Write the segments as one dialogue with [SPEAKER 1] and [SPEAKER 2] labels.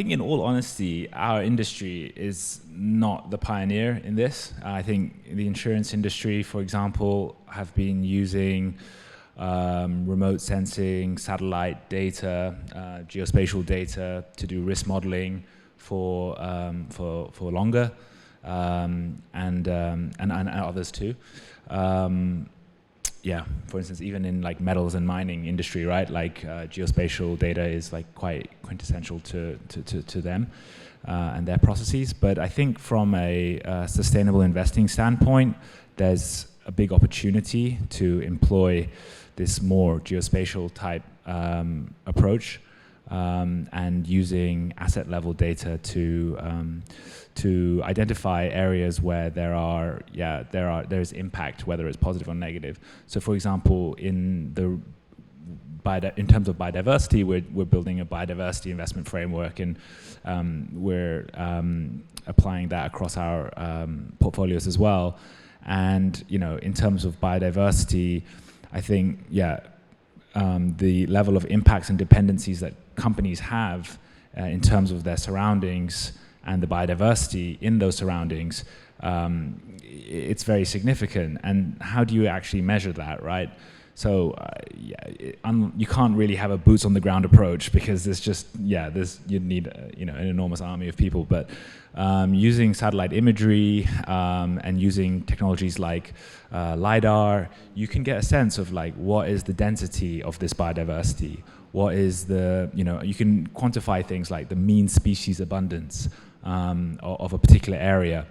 [SPEAKER 1] think, in all honesty, our industry is not the pioneer in this. I think the insurance industry, for example, have been using remote sensing, satellite data, geospatial data to do risk modeling for longer, and others too. Yeah, for instance, even in like metals and mining industry, right? Like geospatial data is like quite quintessential to them and their processes. But I think from a sustainable investing standpoint, there's a big opportunity to employ this more geospatial type approach, and using asset level data to identify areas where there's impact, whether it's positive or negative. So, for example, in terms of biodiversity, we're building a biodiversity investment framework, and we're applying that across our portfolios as well. And in terms of biodiversity, I think the level of impacts and dependencies that companies have in terms of their surroundings and the biodiversity in those surroundings, it's very significant. And how do you actually measure that, right? So you can't really have a boots on the ground approach, because you'd need an enormous army of people. But using satellite imagery and using technologies like LiDAR, you can get a sense of like what is the density of this biodiversity. What is you can quantify things like the mean species abundance of a particular area.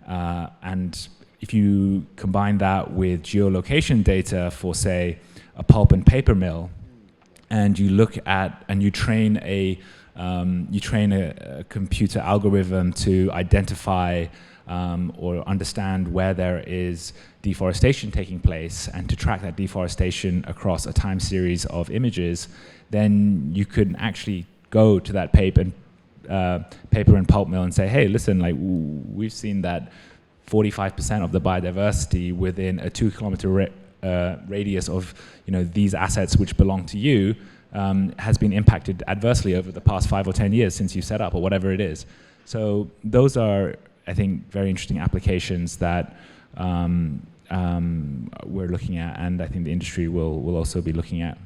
[SPEAKER 1] And if you combine that with geolocation data for, say, a pulp and paper mill, and you look at and you train a computer algorithm to identify or understand where there is deforestation taking place, and to track that deforestation across a time series of images, then you could actually go to that paper and pulp mill and say, hey, listen, like we've seen that 45% of the biodiversity within a 2-kilometer radius of these assets which belong to you has been impacted adversely over the past 5 or 10 years since you set up, or whatever it is. So those are, I think, very interesting applications that we're looking at, and I think the industry will also be looking at.